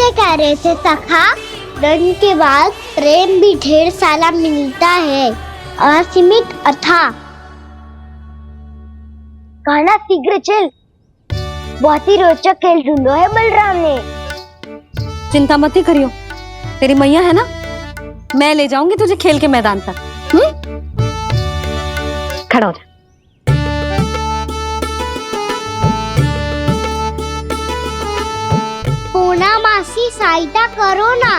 सत्य कह रहे थे सखा, रन के बाद प्रेम भी ढेर सारा मिलता है, असीमित अथाह। कान्हा शीघ्र चल, बहुत ही रोचक खेल ढूंढो है बलराम ने। चिंता मत ही करियो, तेरी मैया है ना, मैं ले जाऊंगी तुझे खेल के मैदान तक। खड़ा हो जा। पूना मासी सहायता करो ना,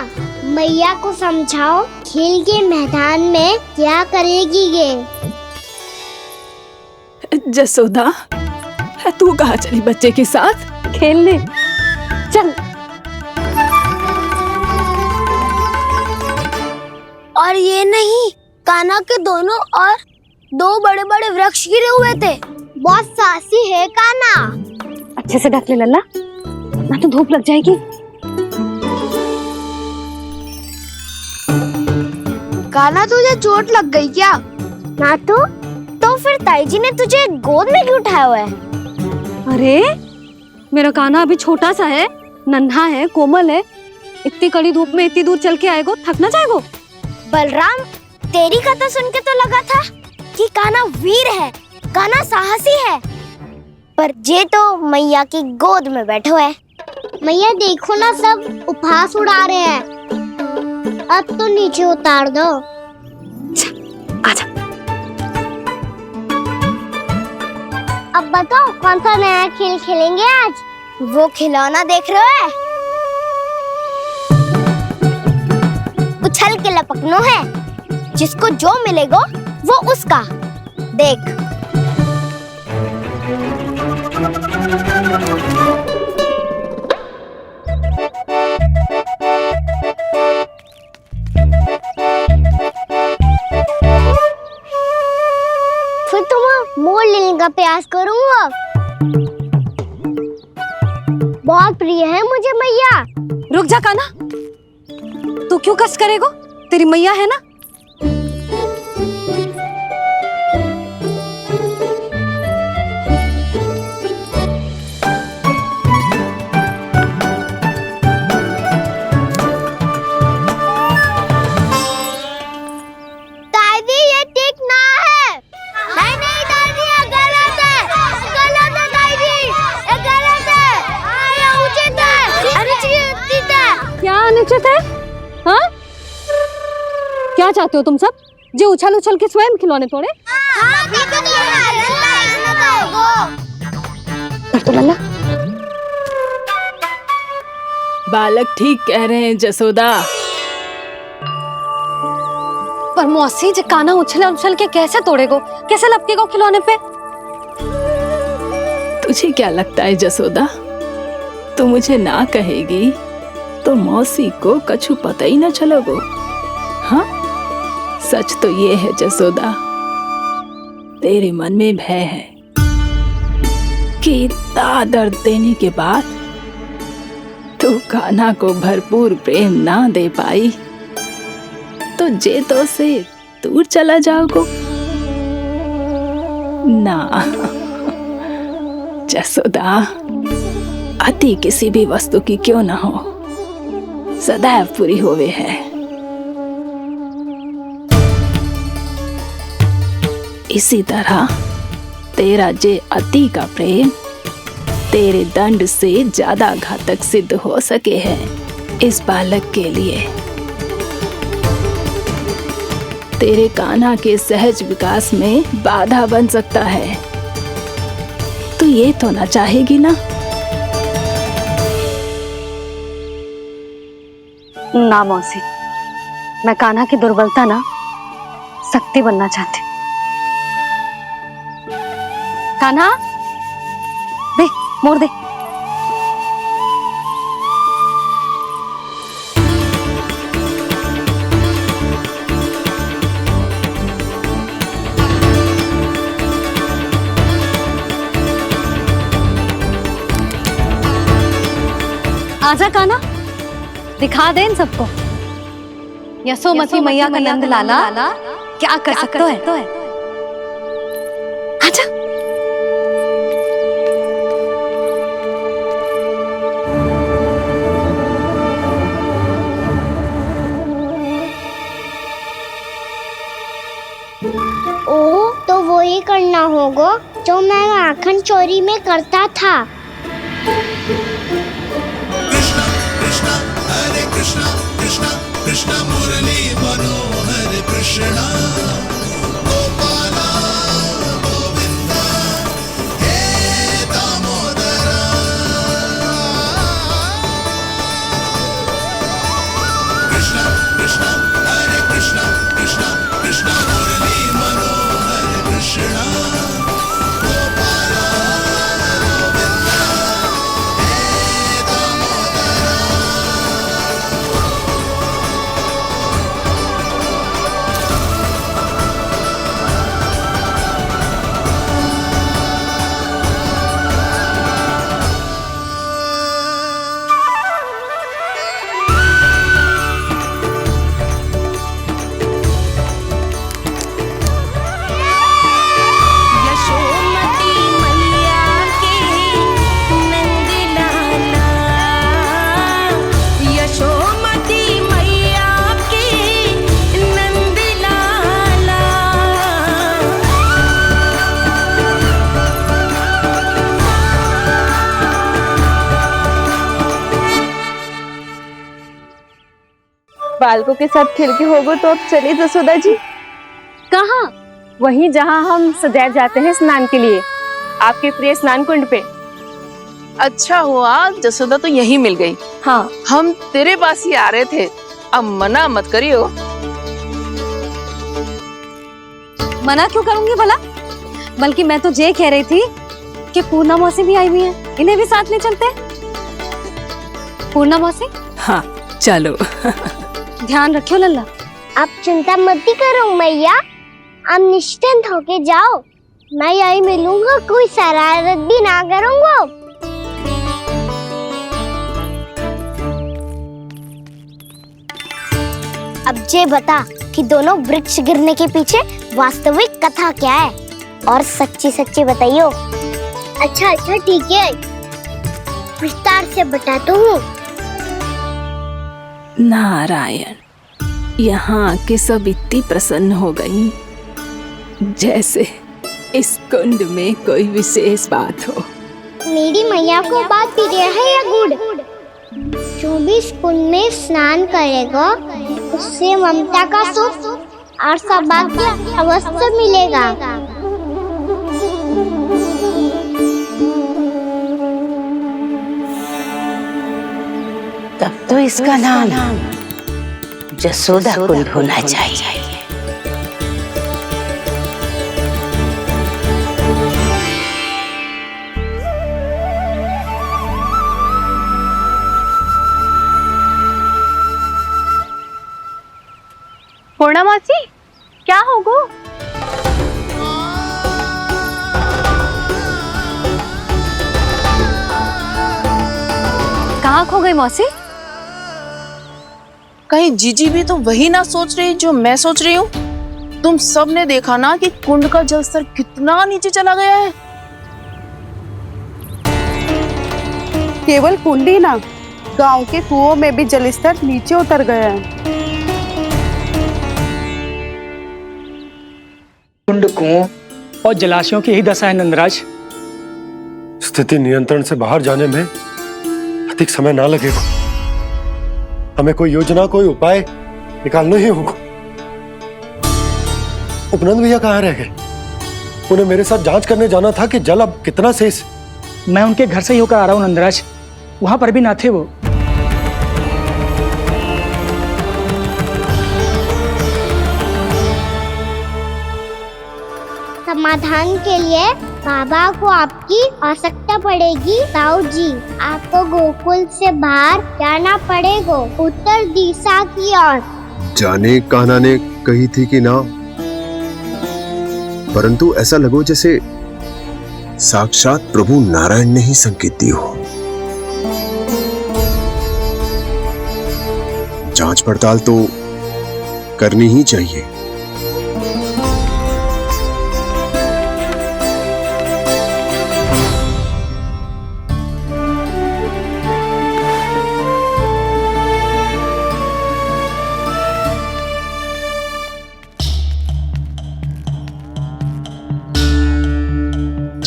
मैया को समझाओ खेल के मैदान में क्या करेगी ये। जसोदा, तू कहाँ चली बच्चे के साथ खेलने? चल। और ये नहीं, कान्हा के दोनों और दो बड़े बड़े वृक्ष गिरे हुए थे। बहुत साहसी है कान्हा। अच्छे से ढक ले लल्ला, ना तो धूप लग जाएगी। कान्हा तुझे चोट लग गई क्या? ना तो फिर ताई जी ने तुझे गोद में क्यों उठाया हुआ है? अरे मेरा कान्हा अभी छोटा सा है, नन्हा है, कोमल है। इतनी कड़ी धूप में इतनी दूर चल के आएगो, थक ना जाएगो। बलराम, तेरी कथा सुन के तो लगा था कि कान्हा वीर है, कान्हा साहसी है, पर ये तो मैया की गोद में बैठो है। मैया देखो ना, सब उपहास उड़ा रहे हैं। अब तो नीचे उतार दो। आजा। अब बताओ कौन सा नया खेल खेलेंगे आज? वो खिलौना देख रहे हो? उछल के लपकनो है, जिसको जो मिलेगा वो उसका। देख। फिर तुम मोड़ लेने का प्रयास करूंगा। बहुत प्रिय है मुझे मैया। रुक जा कान्हा, तू क्यों कष्ट करेगो? तेरी मैया है ना। दादी ये ठीक ना है। नहीं नहीं दादी, ये गलत है, गलत है दादी, ये गलत है, ये उचित है, अनुचित है। क्या अनुचित है? हाँ? क्या चाहते हो तुम सब? जो उछल उछल के स्वयं खिलौने तोड़े? हाँ, भी तो कर तो लल्ला। बालक ठीक कह रहे हैं जसोदा। पर मौसी, जो कान्हा उछल उछल के कैसे तोड़ेगो, कैसे लपकेगो खिलौने पे? तुझे क्या लगता है जसोदा, तू मुझे ना कहेगी तो मौसी को कछु पता ही न चलोगो। हाँ, सच तो ये है जसोदा, तेरे मन में भय है कि इतना दर्द देने के बाद तू कान्हा को भरपूर प्रेम ना दे पाई तो जे तो से दूर चला जाओगो ना। जसोदा, अति किसी भी वस्तु की क्यों ना हो, सदैव पूरी होवे है। इसी तरह तेरा जे अति का प्रेम तेरे दंड से ज्यादा घातक सिद्ध हो सके है इस बालक के लिए। तेरे कान्हा के सहज विकास में बाधा बन सकता है। तो ये तो ना चाहेगी ना? ना मौसी, मैं कान्हा की दुर्बलता ना शक्ति बनना चाहती। कान्हा, दे, मोड़ दे। आजा कान्हा, दिखा दे इन सबको यशोमती मैया का नंद लाला क्या कर सकता है। आजा। करो गो जो मैं माखन चोरी में करता था। कृष्णा कृष्णा हरे कृष्णा कृष्णा कृष्णा मुरली मनोहर कृष्णा गोपाला गोविंदा हे दामोदरा। कृष्णा कृष्णा हरे कृष्णा कृष्णा कृष्णा मुरली मनोहर कृष्णा गोपाला गोविंदा हे दामोदरा। यशोमती मैया के नंद लाला, यशोमती मैया के नंद लाला। बालकों के साथ खेल के होगो तो अब चलिए जसोदा जी। कहाँ? वहीं जहाँ हम सदैव जाते हैं स्नान के लिए, आपके प्रिय स्नान कुंड पे। अच्छा हुआ जसोदा तो यही मिल गई। हाँ, हम तेरे पास ही आ रहे थे, अब मना मत करियो। मना क्यों करूंगी भला? बल्कि मैं तो ये कह रही थी कि पूर्णा मौसी भी आई हुई है, इन्हें भी साथ ले चलते हैं। पूर्णा मौसी, हाँ चलो। ध्यान रखियो लल्ला। आप चिंता मत करो मैया, आप निश्चिंत होके जाओ, मैं यही मिलूंगा, कोई शरारत भी ना करूंगा। अब ये बता कि दोनों वृक्ष गिरने के पीछे वास्तविक कथा क्या है, और सच्ची सच्ची बताइयो। अच्छा अच्छा ठीक है, विस्तार से बताता हूँ। नारायण, यहाँ के सब इतनी प्रसन्न हो गई जैसे इस कुंड में कोई विशेष बात हो। मेरी मैया को बात प्रिय है या गुड़? जो भी इस कुंड में स्नान करेगा उससे ममता का सुख और सौभाग्य अवश्य मिलेगा। तब तो इसका नाम जसोदा कुंड होना चाहिए। पूर्णा मौसी, क्या होगो? कहाँ खो गई मौसी? कहीं जीजी भी तो वही ना सोच रही जो मैं सोच रही हूँ। तुम सब ने देखा ना कि कुंड का जलस्तर कितना नीचे चला गया है। केवल कुंड ही ना, गांव के कुओं में भी जलस्तर नीचे उतर गया है। कुंड, कुओं और जलाशयों की ही दशा है नंदराज। स्थिति नियंत्रण से बाहर जाने में अधिक समय ना लगेगा। हमें कोई योजना, कोई उपाय निकालना ही होगा। उपनंद भैया कहाँ रह गए? उन्हें मेरे साथ जांच करने जाना था कि जल अब कितना शेष। मैं उनके घर से ही होकर आ रहा हूँ नंदराज, वहां पर भी ना थे वो। समाधान के लिए बाबा को आपकी आवश्यकता पड़ेगी। ताऊ जी, आपको गोकुल से बाहर जाना पड़ेगा, उत्तर दिशा की ओर। जाने कान्हा ने कही थी कि ना, परंतु ऐसा लगो जैसे साक्षात प्रभु नारायण ने ही संकेत दी हो। जांच पड़ताल तो करनी ही चाहिए।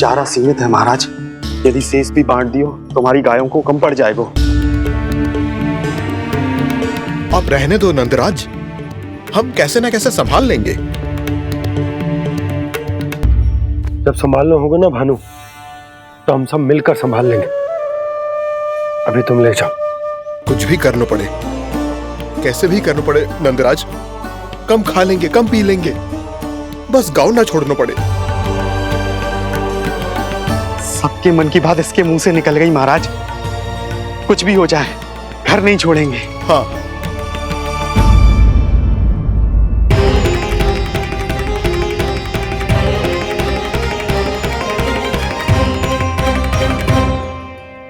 चारा सीमित है महाराज। यदि शेष भी बांट दियो तो हमारी गायों को कम पड़ जाएगा। अब रहने दो नंदराज, हम कैसे ना कैसे संभाल लेंगे। जब संभालना होगा ना भानु, तो हम सब मिलकर संभाल लेंगे। अभी तुम ले जाओ। कुछ भी करना पड़े, कैसे भी करना पड़े नंदराज, कम खा लेंगे, कम पी लेंगे, बस गांव ना छोड़ना पड़े। सबके मन की बात इसके मुंह से निकल गई महाराज। कुछ भी हो जाए घर नहीं छोड़ेंगे। हाँ,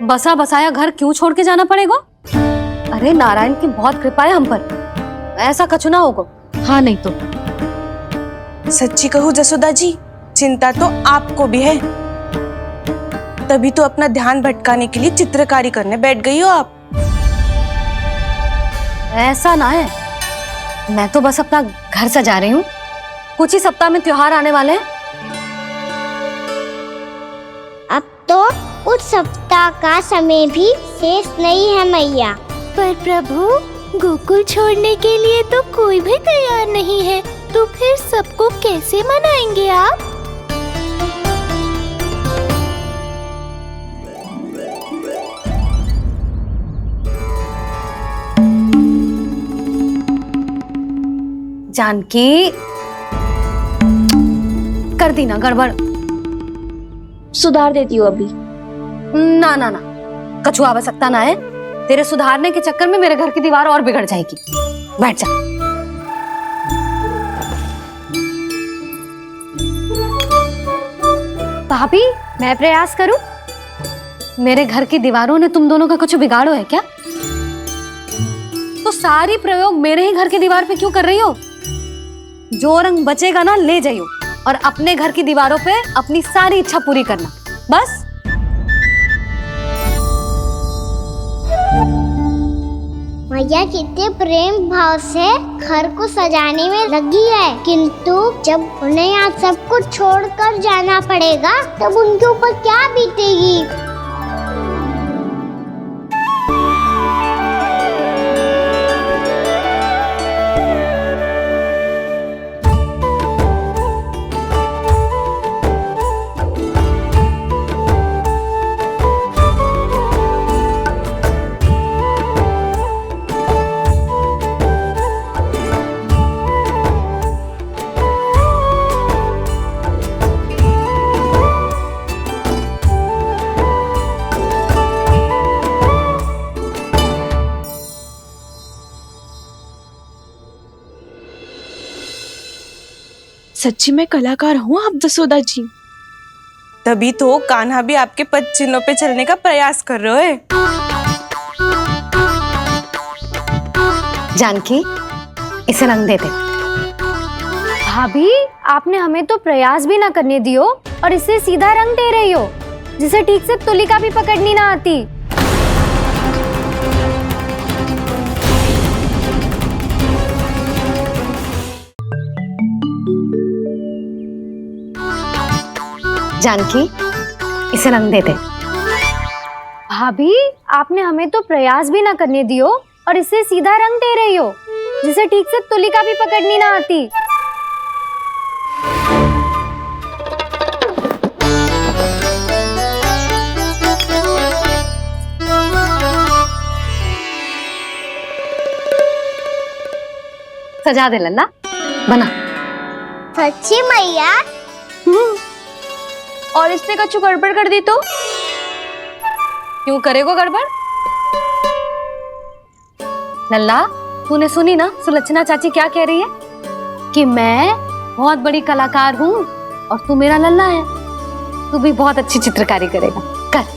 बसा बसाया घर क्यों छोड़ के जाना पड़ेगा? अरे नारायण की बहुत कृपा है हम पर, ऐसा कछु ना होगा। हाँ नहीं तो सच्ची कहूँ जसोदा जी, चिंता तो आपको भी है, तभी तो अपना ध्यान भटकाने के लिए चित्रकारी करने बैठ गई हो आप। ऐसा ना है, मैं तो बस अपना घर सजा रही हूँ। कुछ ही सप्ताह में त्योहार आने वाले हैं। अब तो कुछ सप्ताह का समय भी शेष नहीं है मैया। पर प्रभु, गोकुल छोड़ने के लिए तो कोई भी तैयार नहीं है, तो फिर सबको कैसे मनाएंगे आप? जानकी, कर दी ना गड़बड़। सुधार देती हूँ अभी। ना ना ना, कछु आवश्यकता ना है। तेरे सुधारने के चक्कर में मेरे घर की दीवार और बिगड़ जाएगी। बैठ जा। भाभी, मैं प्रयास करूं? मेरे घर की दीवारों ने तुम दोनों का कुछ बिगाड़ो है क्या? तो सारी प्रयोग मेरे ही घर की दीवार पे क्यों कर रही हो? जो रंग बचेगा ना ले जाइयो, और अपने घर की दीवारों पे अपनी सारी इच्छा पूरी करना, बस। मैया कितने प्रेम भाव से घर को सजाने में लगी है, किंतु जब उन्हें यहाँ सब कुछ छोड़कर जाना पड़ेगा तब उनके ऊपर क्या बीतेगी? सच्ची में कलाकार हूँ आप जसोदा जी, तभी तो कान्हा भी आपके पद चिन्हों पे चलने का प्रयास कर रहे हैं। जानकी, इसे रंग दे दे। भाभी, आपने हमें तो प्रयास भी ना करने दियो और इसे सीधा रंग दे रही हो, जिसे ठीक से तुलिका भी पकड़नी ना आती। जानकी, इसे रंग दे दे। भाभी, आपने हमें तो प्रयास भी ना करने दियो और इसे सीधा रंग दे रही हो, जिसे ठीक से तुलिका भी पकड़नी ना आती। सजा दे लल्ला, बना। सच्ची मैया? और इसने कछु गड़बड़ कर दी तो? क्यों करेगो गड़बड़? लल्ला, तूने सुनी ना सुलक्षणा चाची क्या कह रही है? कि मैं बहुत बड़ी कलाकार हूँ और तू मेरा लल्ला है, तू भी बहुत अच्छी चित्रकारी करेगा। कर।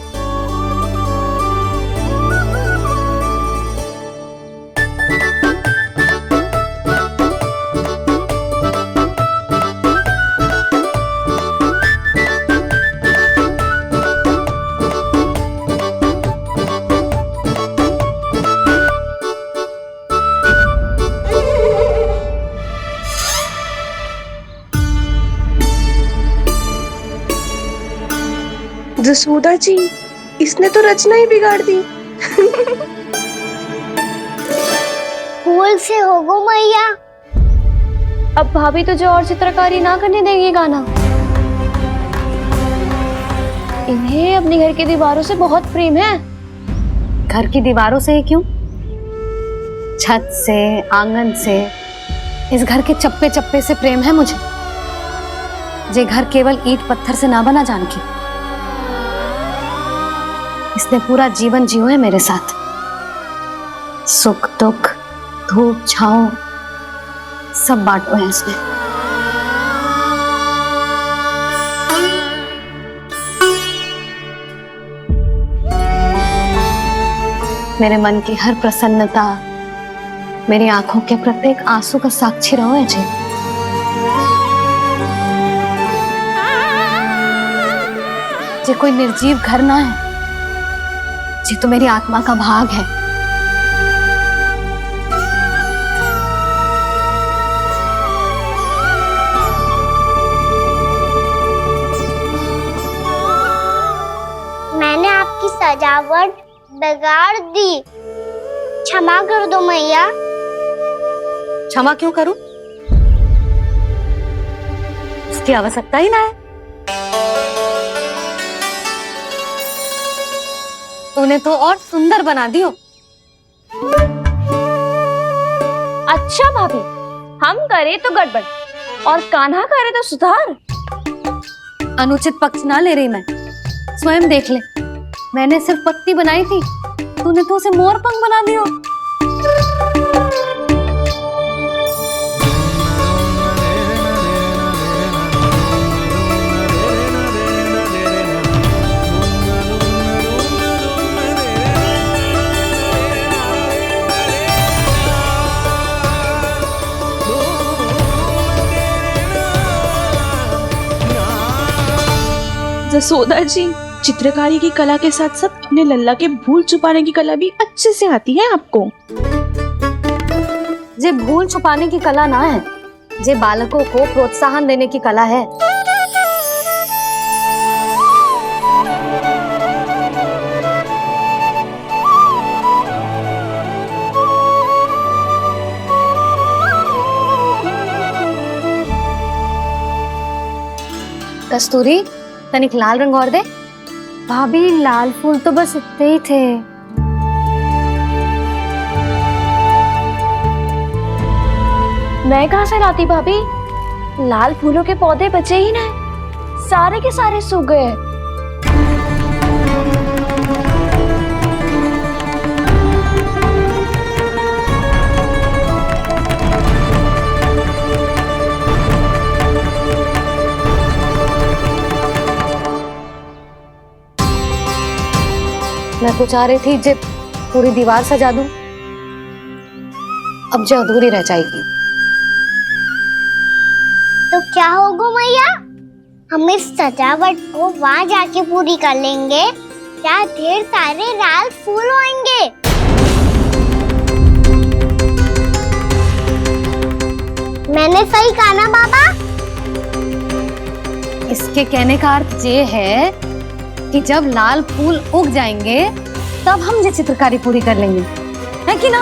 जसोदा जी, इसने तो रचना ही बिगाड़ दी। फूल से होगो मैया। अब भाभी तुझे और चित्रकारी ना करने देंगे गाना। इन्हें अपने घर की दीवारों से बहुत प्रेम है। घर की दीवारों से ही क्यों, छत से, आंगन से, इस घर के चप्पे चप्पे से प्रेम है मुझे। ये घर केवल ईंट पत्थर से ना बना जानकी, इसने पूरा जीवन जियो है मेरे साथ। सुख दुख, धूप छांव सब बांटो है इसमें। मेरे मन की हर प्रसन्नता, मेरी आंखों के प्रत्येक आंसू का साक्षी रहो है जी। ये कोई निर्जीव घर ना है, ये तो मेरी आत्मा का भाग है। मैंने आपकी सजावट बिगाड़ दी, क्षमा कर दो मैया। क्षमा क्यों करूं? उसकी आवश्यकता ही ना है। तूने तो और सुंदर बना दियो। अच्छा भाभी, हम करे तो गड़बड़ और कान्हा करे तो सुधार। अनुचित पक्ष ना ले रही मैं, स्वयं देख ले। मैंने सिर्फ पत्ती बनाई थी, तूने तो उसे मोर पंख बना दियो। जसोदा जी, चित्रकारी की कला के साथ साथ अपने लल्ला के भूल छुपाने की कला भी अच्छे से आती है आपको। ये भूल छुपाने की कला ना है, ये बालकों को प्रोत्साहन देने की कला है। कस्तूरी, तनिक लाल रंग और दे। भाभी, लाल फूल तो बस इतने ही थे। मैं कहाँ से लाती भाभी? लाल फूलों के पौधे बचे ही ना, सारे के सारे सूख गए। मैं तो चाह रही थी जे पूरी दीवार सजा दूं, अब जो अधूरी रह जाएगी। तो क्या होगा मैया, हम इस सजावट को वहाँ जाके पूरी कर लेंगे, जहाँ ढेर सारे लाल फूल होंगे। मैंने सही कहा ना बाबा? इसके कहने का अर्थ ये है कि जब लाल फूल उग जाएंगे तब हम ये चित्रकारी पूरी कर लेंगे, है कि ना?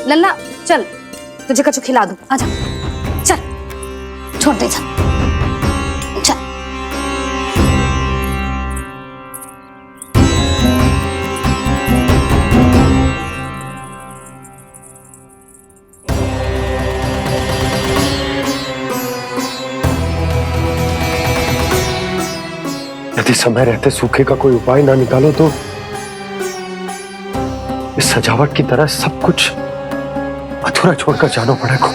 लल्ला चल, तुझे कछु खिला दूं, आजा, चल, छोड़ दे, चल। यदि समय रहते सूखे का कोई उपाय ना निकालो तो इस सजावट की तरह सब कुछ अधूरा छोड़कर जाना पड़ेगा।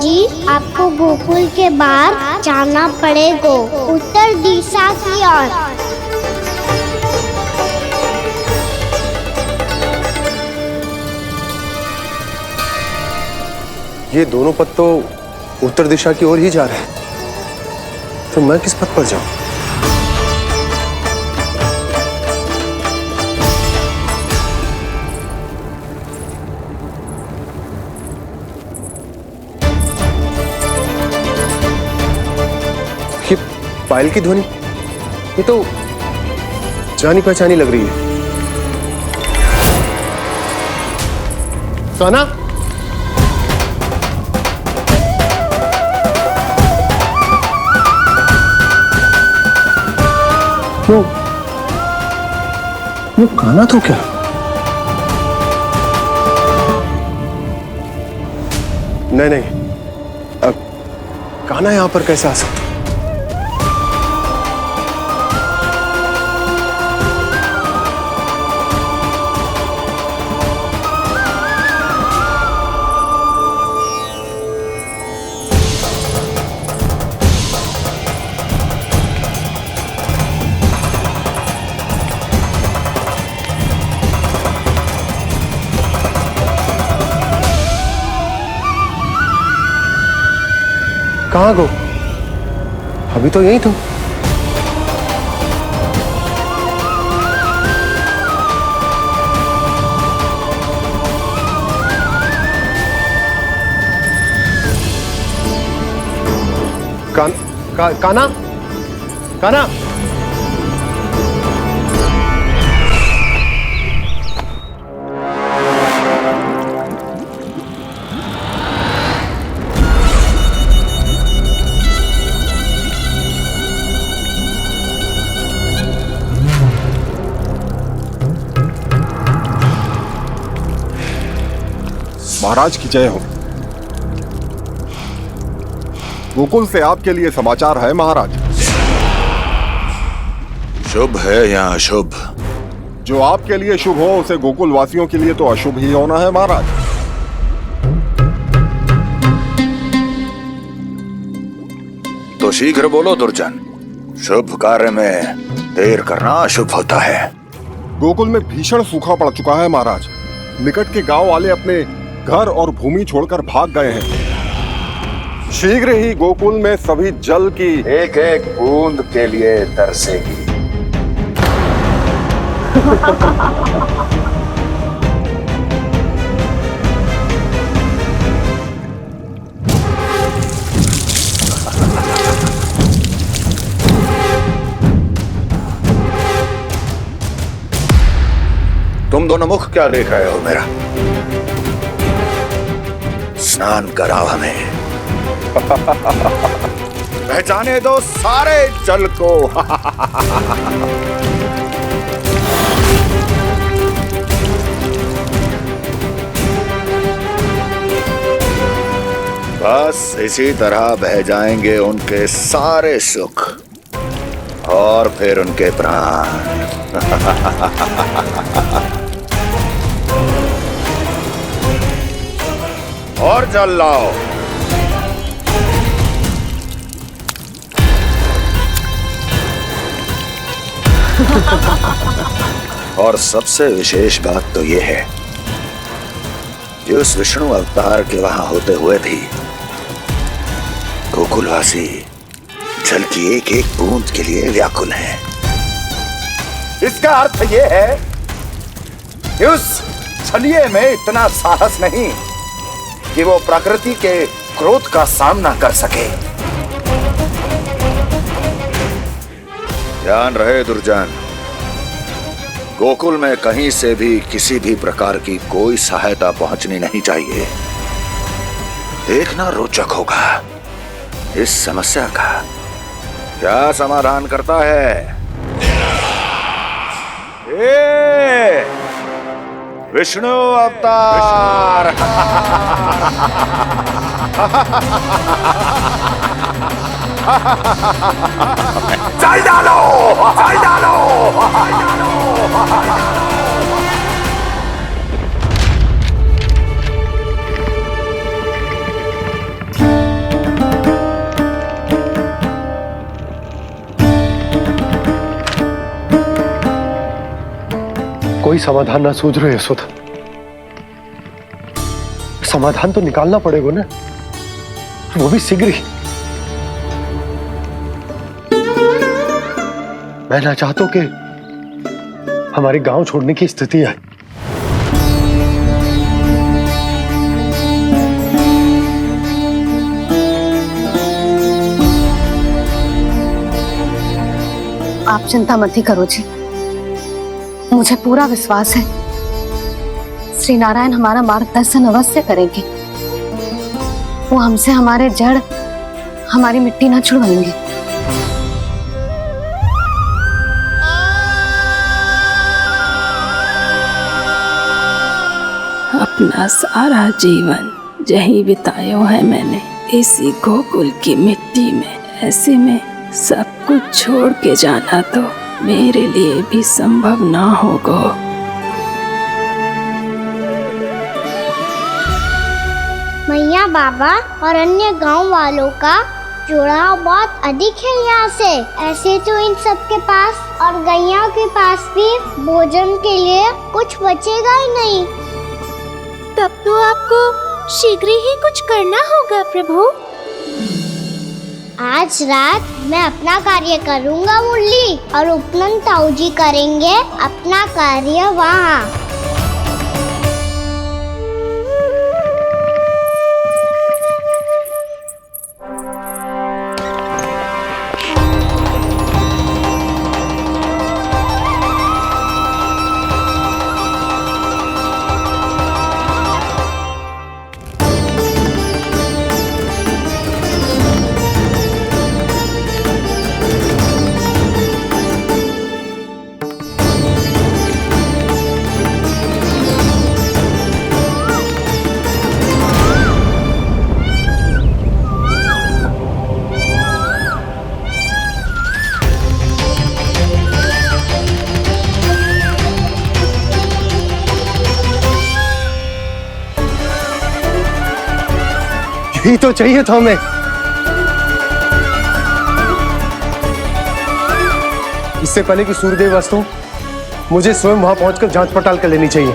बाबूजी, आपको गोकुल के बाहर जाना पड़ेगा, उत्तर दिशा की ओर। ये दोनों पथ तो उत्तर दिशा की ओर ही जा रहे हैं, तो मैं किस पथ पर जाऊं? ये पायल की ध्वनि, ये तो जानी पहचानी लग रही है। कान्हा, वो कान्हा तो क्या? नहीं नहीं, कान्हा यहां पर कैसे आ सकता? कहाँ गो? अभी तो यही तुम। कान्हा, कान्हा, महाराज की जय हो। गोकुल से आपके लिए समाचार है महाराज। शुभ है या अशुभ? जो आपके लिए शुभ हो उसे गोकुल वासियों के लिए तो अशुभ ही होना है महाराज। तो शीघ्र बोलो दुर्जन, शुभ कार्य में देर करना अशुभ होता है। गोकुल में भीषण सूखा पड़ चुका है महाराज। निकट के गांव वाले अपने घर और भूमि छोड़कर भाग गए हैं। शीघ्र ही गोकुल में सभी जल की एक एक बूंद के लिए तरसेगी। तुम दोनों मुख क्या देख रहे हो मेरा? स्नान कराओ हमें। पहचाने दो सारे जल को। बस इसी तरह बह जाएंगे उनके सारे सुख और फिर उनके प्राण। और जल लाओ। और सबसे विशेष बात तो यह है कि उस विष्णु अवतार के वहां होते हुए भी गोकुलवासी जल की एक एक बूंद के लिए व्याकुल हैं। इसका अर्थ यह है कि उस छलिए में इतना साहस नहीं कि वो प्रकृति के क्रोध का सामना कर सके। ध्यान रहे दुर्जन, गोकुल में कहीं से भी किसी भी प्रकार की कोई सहायता पहुंचनी नहीं चाहिए। देखना रोचक होगा इस समस्या का क्या समाधान करता है। विष्णु अवतार। जल डालो, जल डालो, जल डालो। कोई समाधान ना सूझ रहे यशोदा। समाधान तो निकालना पड़ेगा ना, वो भी शीघ्र ही। मैं ना चाहता कि हमारे गांव छोड़ने की स्थिति आए। आप चिंता मत ही करो जी, मुझे पूरा विश्वास है श्री नारायण हमारा मार्गदर्शन अवश्य करेंगे। वो हमसे हमारे जड़, हमारी मिट्टी ना छुड़वाएंगे। अपना सारा जीवन यही बितायो है मैंने, इसी गोकुल की मिट्टी में। ऐसे में सब कुछ छोड़ के जाना तो मेरे लिए भी संभव ना होगा। मैया, बाबा और अन्य गांव वालों का जुड़ाव बहुत अधिक है यहाँ से। ऐसे तो इन सब के पास और गैया के पास भी भोजन के लिए कुछ बचेगा ही नहीं। तब तो आपको शीघ्र ही कुछ करना होगा प्रभु। आज रात मैं अपना कार्य करूँगा मुरली, और उपनंद ताऊ जी करेंगे अपना कार्य वहाँ। यही तो चाहिए था हमें। इससे पहले कि सूर्यदेव अस्तु, मुझे स्वयं वहां पहुंचकर जांच पड़ताल कर लेनी चाहिए।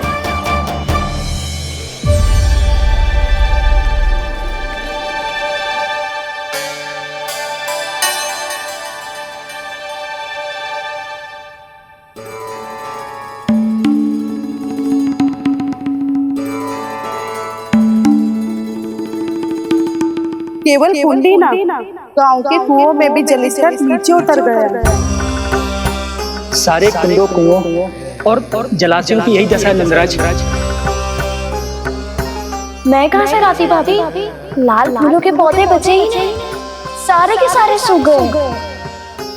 केवल कुंडी ना, गांव के कुओं में भी जलस्तर नीचे उतर गया। सारे कुंडों, कुओं और जलाशयों की यही दशा है नंदराज। मैं कहाँ से लाती भाभी? लाल फूलों के पौधे बचे ही नहीं, सारे के सारे सूख गए।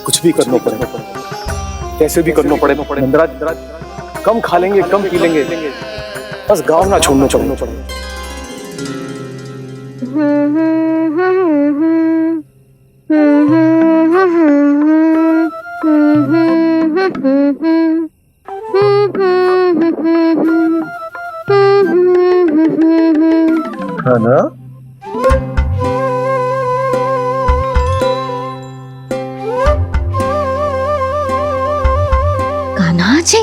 कुछ भी करना पड़े, कैसे भी करना पड़े नंदराज। कम खा लेंगे, कम पी लेंगे, बस गांव ना छोड़ना चाहिए। है ना? कान्हा जी,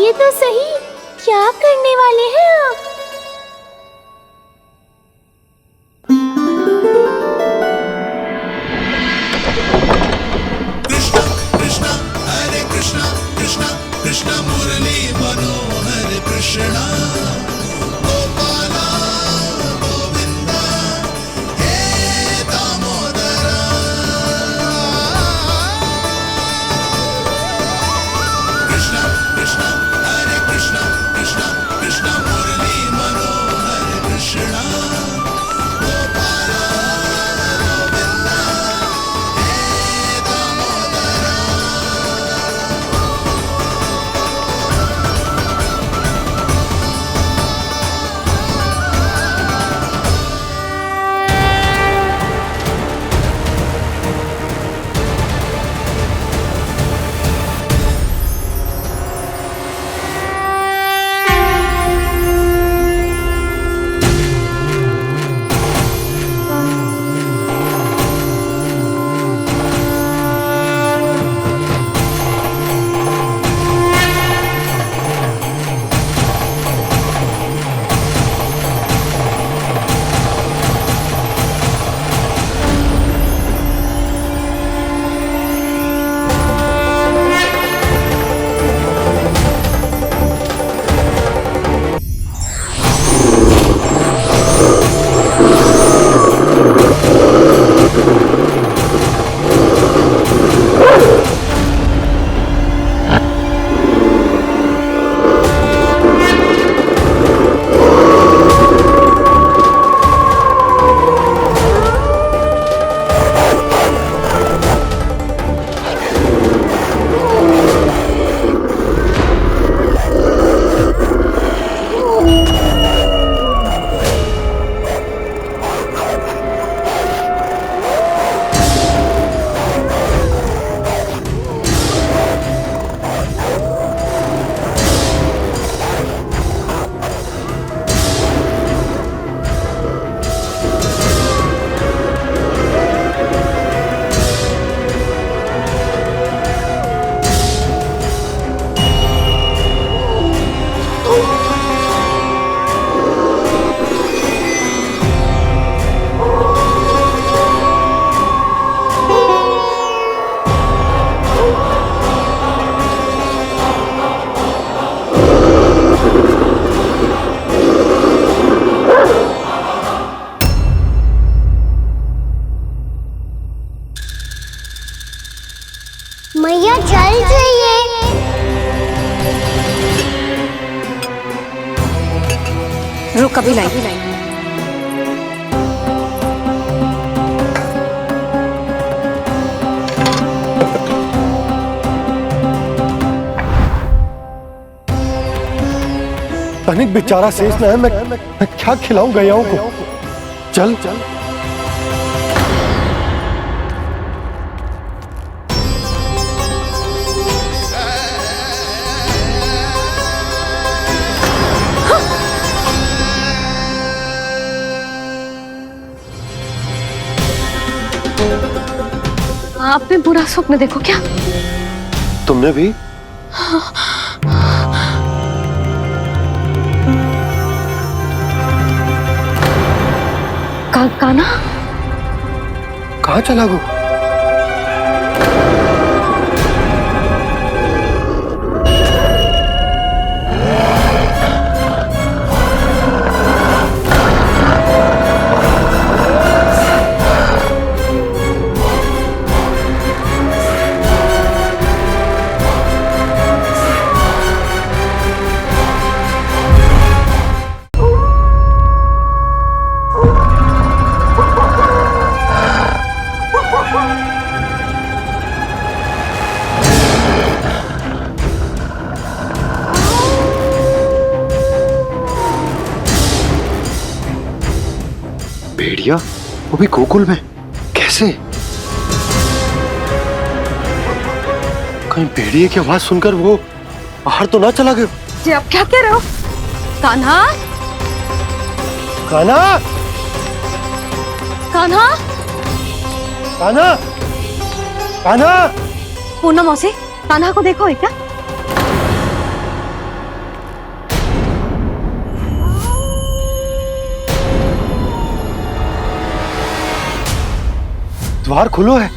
बताइए तो सही, क्या करने वाले हैं आप? कृष्णा कृष्णा हरे कृष्णा कृष्णा कृष्णा मुरली मनोहर कृष्णा गोपाला गोविंदा हे दामोदरा कृष्णा कृष्णा हरे कृष्णा कृष्णा कृष्णा मुरली मनोहर कृष्णा गोपाला गोविंदा हे दामोदरा मैया जल जाइए। रुक, कभी लाई। तनिक बेचारा शेष न है, मैं क्या खिलाऊं गयाओं को। चल चल आपने बुरा स्वप्न देखो क्या? तुमने भी? कान्हा कहाँ चला गो? भेड़िया वो भी गोकुल में कैसे? कहीं भेड़िए की आवाज सुनकर वो बाहर तो ना चला गया? जी आप क्या कह रहे हो? कान्हा, कान्हा, कान्हा, कान्हा, कान्हा। पूनम मौसी, कान्हा को देखो है क्या? द्वार खुलो है।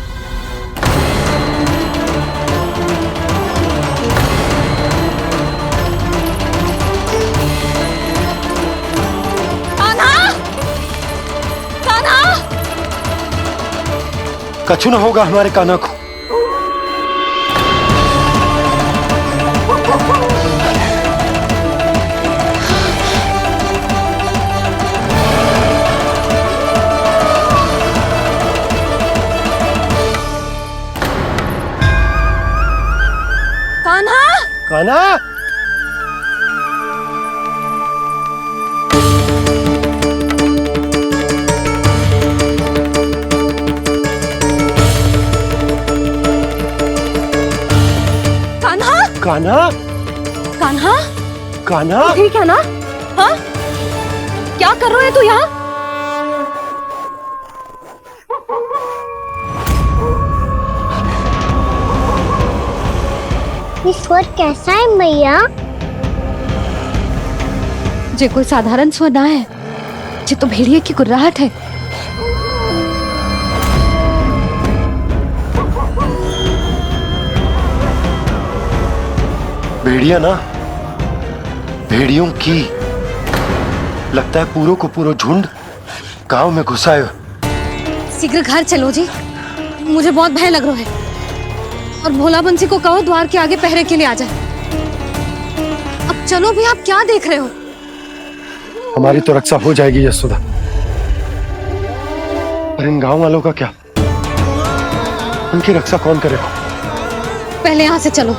कछु न होगा हमारे कान्हा को। कान्हा, कान्हा, कान्हा, कान्हा, कान्हा, ठीक है ना? हाँ, क्या कर रहे हो तू यहाँ? ये स्वर कैसा है मैया? ये कोई साधारण स्वर ना है, ये तो भेड़िए की गुर्राहट है। भेड़िया ना, भेड़ियों की लगता है पूरो को पूरो झुंड गांव में घुसा है। शीघ्र घर चलो जी, मुझे बहुत भय लग रहा है। और भोला बंसी को कहो द्वार के आगे पहरे के लिए आ जाए। अब चलो भी, आप क्या देख रहे हो? हमारी तो रक्षा हो जाएगी यशोदा, पर इन गांव वालों का क्या? उनकी रक्षा कौन करेगा? पहले यहाँ से चलो।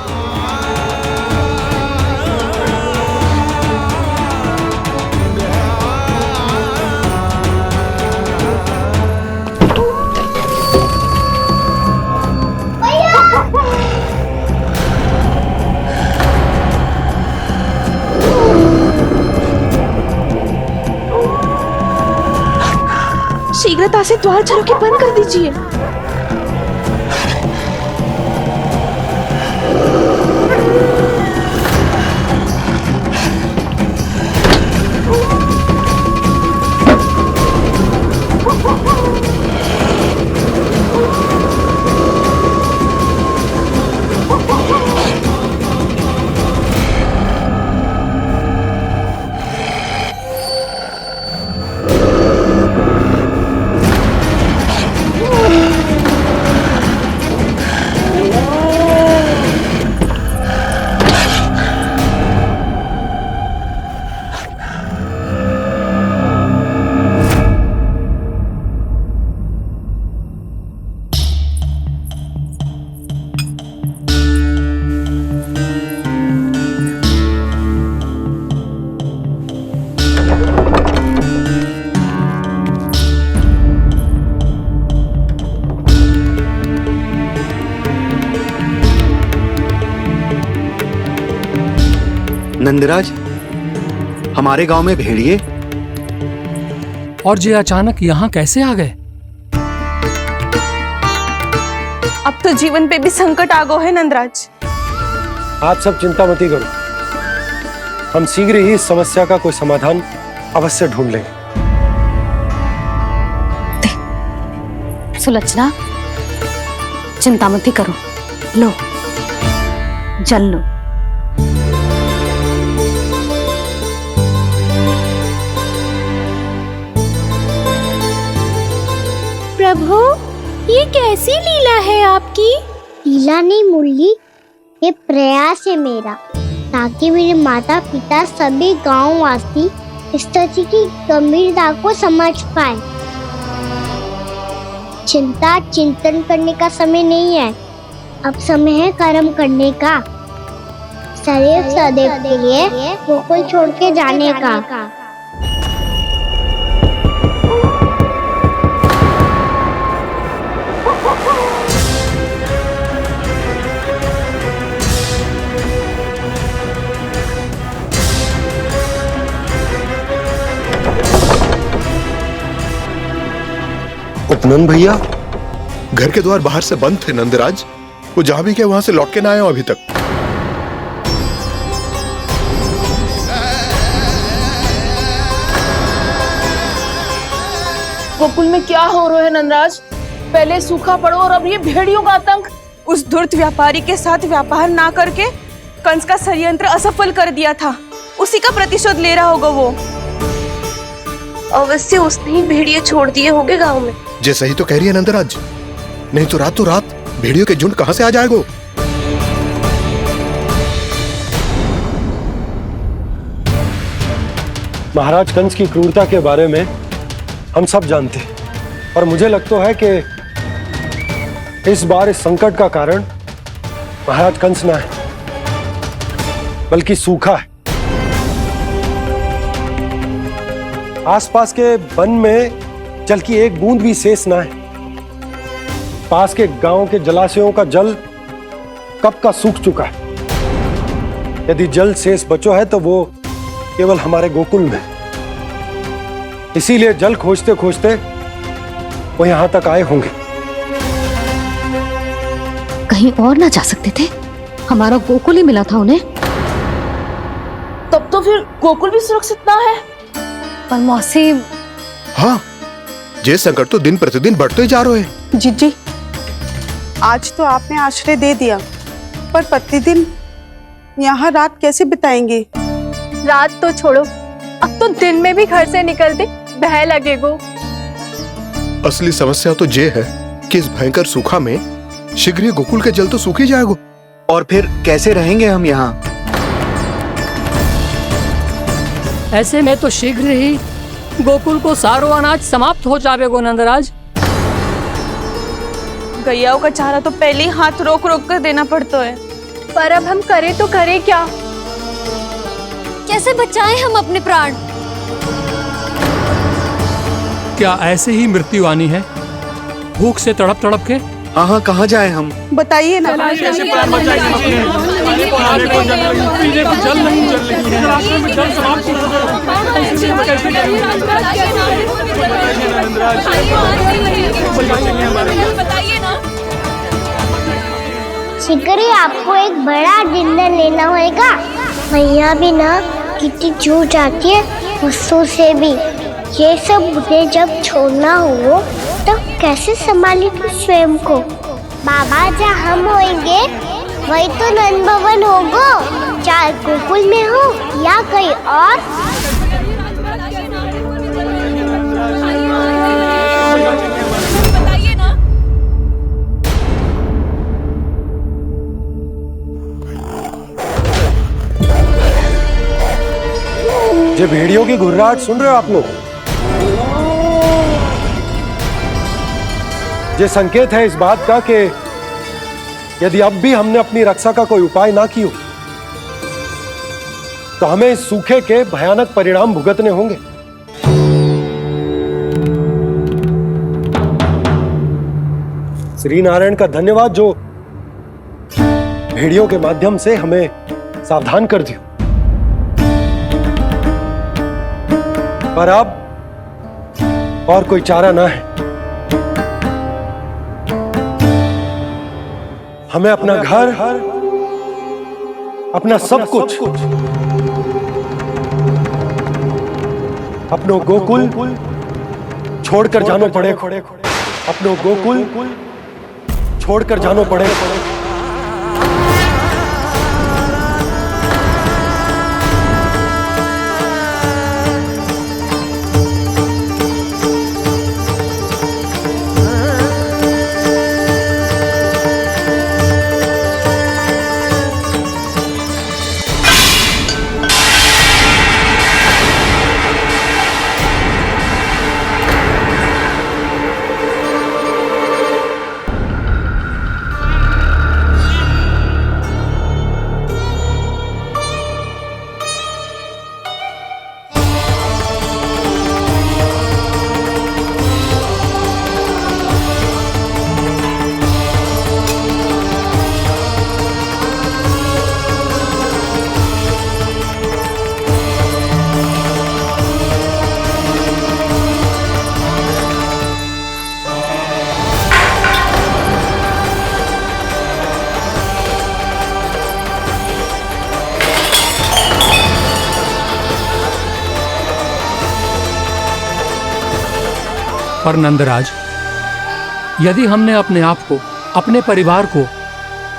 शीघ्रता से द्वार झरोखे के बंद कर दीजिए। नंदराज, हमारे गांव में भेड़िए और ये अचानक यहाँ कैसे आ गए? अब तो जीवन पे भी संकट आ गो है नंदराज। आप सब चिंता मत करो, हम शीघ्र ही इस समस्या का कोई समाधान अवश्य ढूंढ लेंगे। सुलक्षणा, चिंता मत करो, लो जल लो। प्रभु, ये कैसी लीला है आपकी? लीला नहीं मुरली, ये प्रयास है मेरा, ताकि मेरे माता पिता सभी गांव वासी इस स्थिति की गंभीरता को समझ पाए। चिंता चिंतन करने का समय नहीं है, अब समय है कर्म करने का, सदैव सदैव के लिए गोकुल छोड़ के जाने का। उपनंद भैया, घर के द्वार बाहर से बंद थे नंदराज, वो जहां भी गए वहां से लौट के ना आए अभी तक। गोकुल में क्या हो रहा है नंदराज? पहले सूखा पड़ो और अब ये भेड़ियों का आतंक। उस धूर्त व्यापारी के साथ व्यापार ना करके कंस का षड्यंत्र असफल कर दिया था, उसी का प्रतिशोध ले रहा होगा वो। अवश्य उसने ही भेड़िए छोड़ दिए होंगे गांव में। जैसा ही तो कह रही है नंदराज, नहीं तो रात भेड़ियों के झुंड कहां से आ जाएगा। महाराज कंस की क्रूरता के बारे में हम सब जानते हैं, और मुझे लगता है कि इस बार इस संकट का कारण महाराज कंस ना है, बल्कि सूखा है। आसपास के वन में जल की एक बूंद भी शेष ना है। पास के गांव के जलाशयों का जल कब का सूख चुका है। यदि जल शेष बचो है तो वो केवल हमारे गोकुल में। इसीलिए जल खोजते खोजते वो यहां तक आए होंगे। कहीं और ना जा सकते थे? हमारा गोकुल ही मिला था उन्हें। तब तो फिर गोकुल भी सुरक्षित ना है। पर मौसी, हाँ, ये संकट तो दिन प्रतिदिन बढ़ते जा रहे हैं। जीजी, आज तो आपने आश्रय दे दिया, पर प्रतिदिन यहाँ रात कैसे बिताएंगे? रात तो छोड़ो, अब तो दिन में भी घर से निकलते भय लगेगो। असली समस्या तो ये है कि इस भयंकर सूखा में शीघ्र ही गोकुल के जल तो सूख ही जाएगा। और फिर कैसे रहेंगे हम यहाँ? ऐसे में तो शीघ्र ही गोकुल को सारो अनाज समाप्त हो जाएगो नंदराज। गैयाओं का चारा तो पहले ही हाथ रोक रोक कर देना पड़ता है। पर अब हम करें तो करें क्या? कैसे बचाएं हम अपने प्राण? क्या ऐसे ही मृत्यु आनी है, भूख से तड़प तड़प के? हाँ, कहाँ जाए हम? बताइए ना। कैसे प्राण बचाएंगे हम अपने? खाने को जल नहीं, पीने को जल नहीं, जल नहीं है, रास्ते में जल समाप्त हो गया। शीघ्र ही आपको एक बड़ा निर्णय लेना होगा। मैया भी ना कितनी जूझ आती है गुस्सों से भी। ये सब मुझे जब छोड़ना हो तो कैसे संभाली तू स्वयं को? बाबा जहाँ हम होंगे वही तो नंद भवन होगा, चाहे गोकुल में हो या कहीं और। ये भेड़ियों की घुर्राहट सुन रहे हो आप लोग? ये संकेत है इस बात का कि यदि अब भी हमने अपनी रक्षा का कोई उपाय ना किया तो हमें इस सूखे के भयानक परिणाम भुगतने होंगे। श्री नारायण का धन्यवाद जो भेड़ियों के माध्यम से हमें सावधान कर दिया। पर अब और कोई चारा ना है। हमें अपना घर, अपना सब कुछ, अपनो गोकुल छोड़कर जानो पड़े। अपनो गोकुल छोड़कर जानो पड़े। पर नंदराज, यदि हमने अपने आप को, अपने परिवार को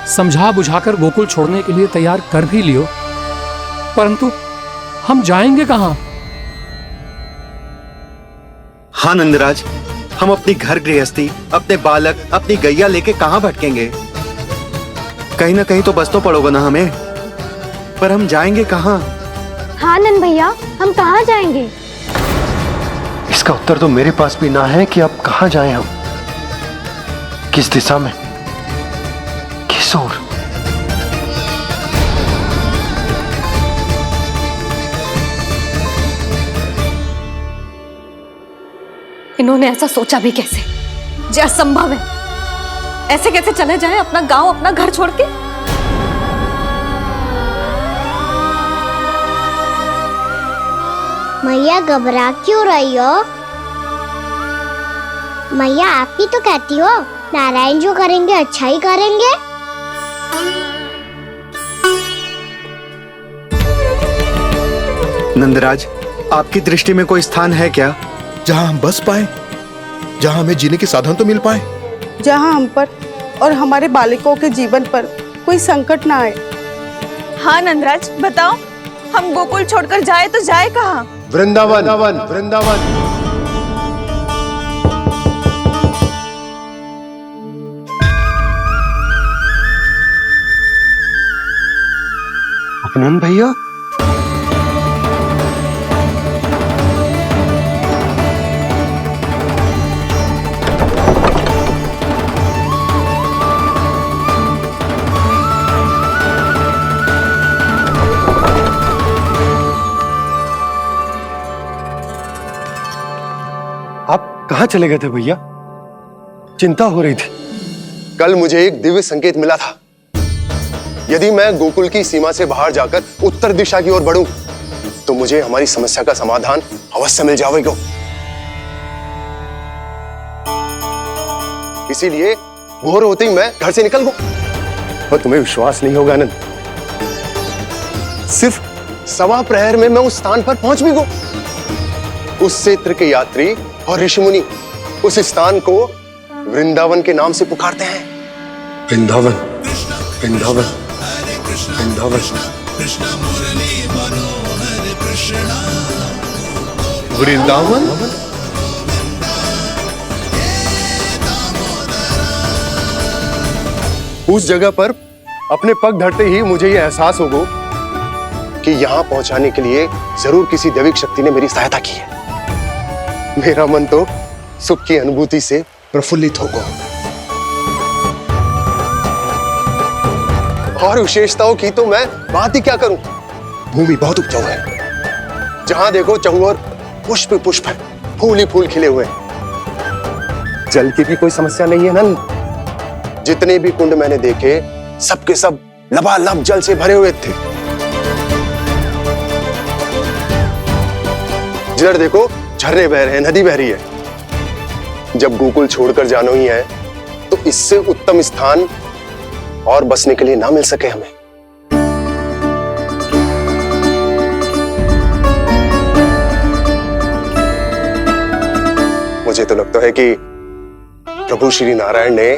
समझा बुझाकर गोकुल छोड़ने के लिए तैयार कर भी लियो, परंतु हम जाएंगे कहां? हाँ नंदराज, हम अपनी घर गृहस्थी, अपने बालक, अपनी गैया लेके कहां भटकेंगे? कहीं ना कहीं तो बस तो पड़ोगा ना हमें, पर हम जाएंगे कहां? हाँ नंद भैया, हम कहाँ जाएंगे? इसका उत्तर तो मेरे पास भी ना है कि अब कहां जाएं हम, किस दिशा में, किस ओर। इन्होंने ऐसा सोचा भी कैसे? जो असंभव है। ऐसे कैसे चले जाएं अपना गांव, अपना घर छोड़ के? मैया घबरा क्यों रही हो? मैया आप ही तो कहती हो नारायण जो करेंगे अच्छा ही करेंगे। नंदराज, आपकी दृष्टि में कोई स्थान है क्या जहां हम बस पाए, जहां हमें जीने के साधन तो मिल पाए, जहाँ हम पर और हमारे बालकों के जीवन पर कोई संकट ना आए। हाँ नंदराज, बताओ हम गोकुल छोड़कर जाए तो जाए कहाँ? वृंदावन, वृंदावन। अपनन भैया, आप कहाँ चले गए थे भैया? चिंता हो रही थी। कल मुझे एक दिव्य संकेत मिला था। यदि मैं गोकुल की सीमा से बाहर जाकर उत्तर दिशा की ओर बढ़ूं, तो मुझे हमारी समस्या का समाधान अवश्य मिल जाएगा। इसीलिए भोर होते ही मैं घर से निकल गया। और तुम्हें विश्वास नहीं होगा आनंद, सिर्फ सवा प्रहर में मैं उस स्थान पर पहुंच भी गया। उस क्षेत्र के यात्री और ऋषिमुनि उस स्थान को वृंदावन के नाम से पुकारते हैं। वृंदावन, वृंदावन, वृंदावन। वृंदावन? उस जगह पर अपने पग धरते ही मुझे यह एहसास होगा कि यहां पहुंचाने के लिए जरूर किसी दैविक शक्ति ने मेरी सहायता की है। मेरा मन तो सुख की अनुभूति से प्रफुल्लित होगा। और विशेषताओं की तो मैं बात ही क्या करूं। भूमि बहुत उपजाऊ है, जहां देखो चहुओर पुष्प पुष्प है, फूल ही फूल खिले हुए हैं। जल की भी कोई समस्या नहीं है नंद। जितने भी कुंड मैंने देखे, सबके सब लबालब जल से भरे हुए थे। जिधर देखो झरने बह रहे हैं, नदी बह रही है। जब गोकुल छोड़कर जाना ही है, तो इससे उत्तम स्थान और बसने के लिए ना मिल सके हमें। मुझे तो लगता है कि प्रभु श्री नारायण ने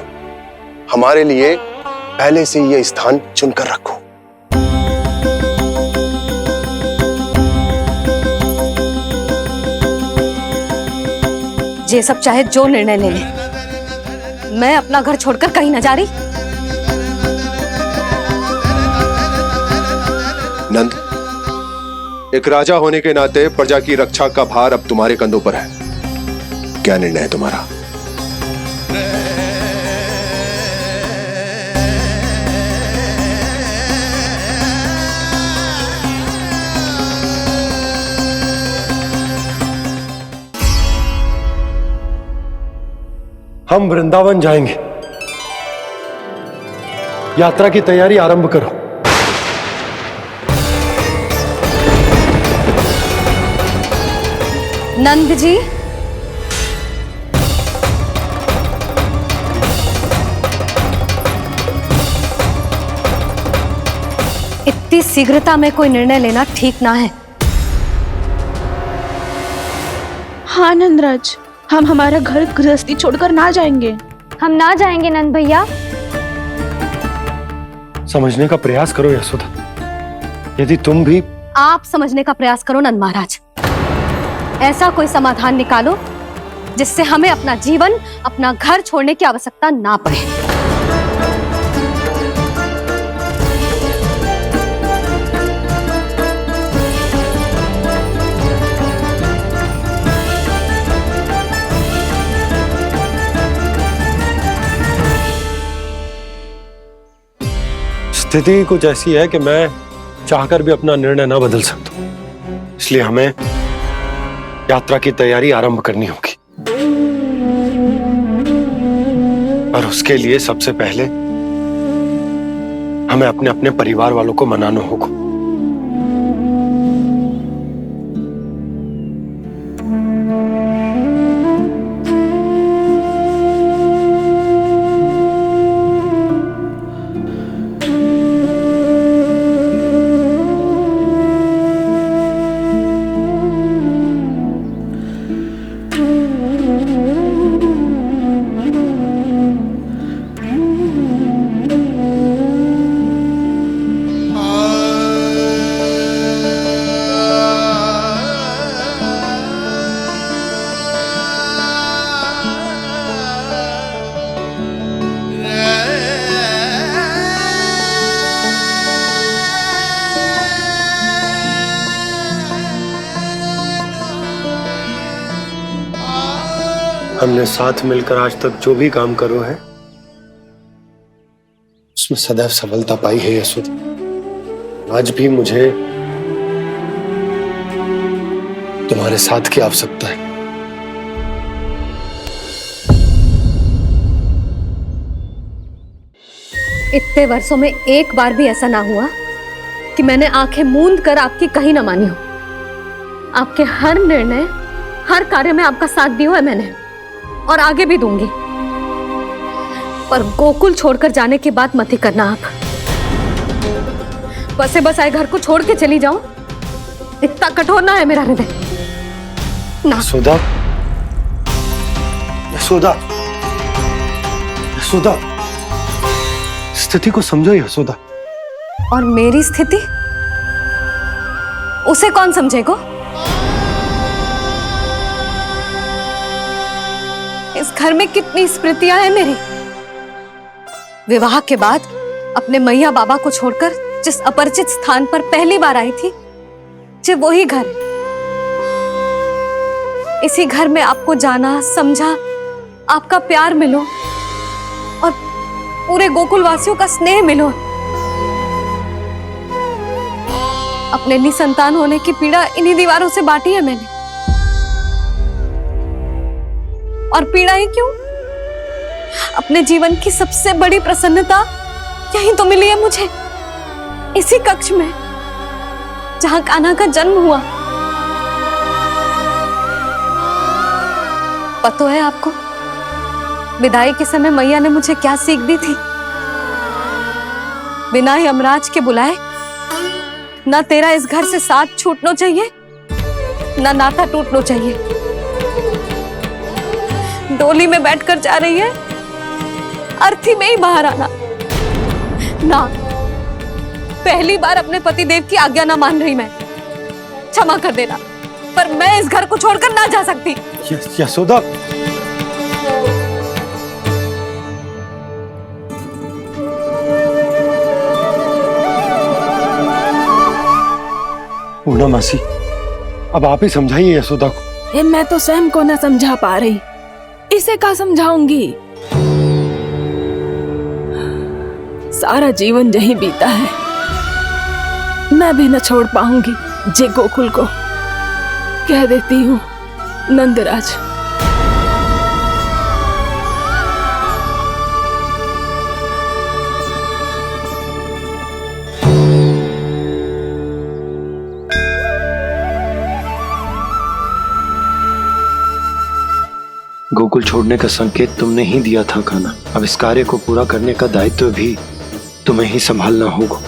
हमारे लिए पहले से यह स्थान चुनकर रखो। ये सब चाहे जो निर्णय ले ले, मैं अपना घर छोड़कर कहीं न जा रही। नंद, एक राजा होने के नाते प्रजा की रक्षा का भार अब तुम्हारे कंधों पर है। क्या निर्णय है तुम्हारा? हम वृंदावन जाएंगे। यात्रा की तैयारी आरंभ करो। नंद जी, इतनी शीघ्रता में कोई निर्णय लेना ठीक ना है। हाँ नंदराज, हम हमारा घर गृहस्थी छोड़कर ना जाएंगे। हम ना जाएंगे नंद भैया। समझने का प्रयास करो यशोदा। यदि तुम भी आप समझने का प्रयास करो नंद महाराज। ऐसा कोई समाधान निकालो जिससे हमें अपना जीवन, अपना घर छोड़ने की आवश्यकता ना पड़े। स्थिति कुछ ऐसी है कि मैं चाहकर भी अपना निर्णय ना बदल सकता हूं, इसलिए हमें यात्रा की तैयारी आरंभ करनी होगी। और उसके लिए सबसे पहले हमें अपने अपने परिवार वालों को मनाना होगा। हमने साथ मिलकर आज तक जो भी काम करो है उसमें सदैव सफलता पाई है यशोदा। आज भी मुझे तुम्हारे साथ की आवश्यकता है। इतने वर्षों में एक बार भी ऐसा ना हुआ कि मैंने आंखें मूंद कर आपकी कहीं ना मानी हो। आपके हर निर्णय, हर कार्य में आपका साथ दिया है मैंने, और आगे भी दूंगी। पर गोकुल छोड़कर जाने की बात मत ही करना आप। बसे बसाए घर को छोड़ के चली जाऊं, इतना कठोर ना है मेरा हृदय ना। यशोदा, यशोदा, यशोदा, स्थिति को समझो यशोदा। और मेरी स्थिति उसे कौन समझेगा? इस घर में कितनी स्मृतियां हैं मेरी। विवाह के बाद अपने मैया बाबा को छोड़कर जिस अपरिचित स्थान पर पहली बार आई थी, जो वही घर। इसी घर में आपको जाना, समझा, आपका प्यार मिलो और पूरे गोकुल वासियों का स्नेह मिलो। अपने निसंतान होने की पीड़ा इन्हीं दीवारों से बांटी है मैंने। और पीड़ा ही क्यों? अपने जीवन की सबसे बड़ी प्रसन्नता यही तो मिली है मुझे, इसी कक्ष में जहां कान्हा का जन्म हुआ। पता है आपको विदाई के समय मैया ने मुझे क्या सीख दी थी? बिना यमराज के बुलाए ना तेरा इस घर से साथ छूटना चाहिए, ना नाता टूटना चाहिए। डोली में बैठकर जा रही है, अर्थी में ही बाहर आना ना। पहली बार अपने पतिदेव की आज्ञा ना मान रही मैं, क्षमा कर देना, पर मैं इस घर को छोड़कर ना जा सकती। यशोदा, पूर्णा मासी, अब आप ही समझाइए यशोदा को। ये मैं तो स्वयं को न समझा पा रही, इसे क्या समझाऊंगी? सारा जीवन यही बीता है, मैं भी न छोड़ पाऊंगी जे गोकुल को। कह देती हूँ नंदराज। गोकुल छोड़ने का संकेत तुमने ही दिया था कान्हा। अब इस कार्य को पूरा करने का दायित्व भी तुम्हें ही संभालना होगा।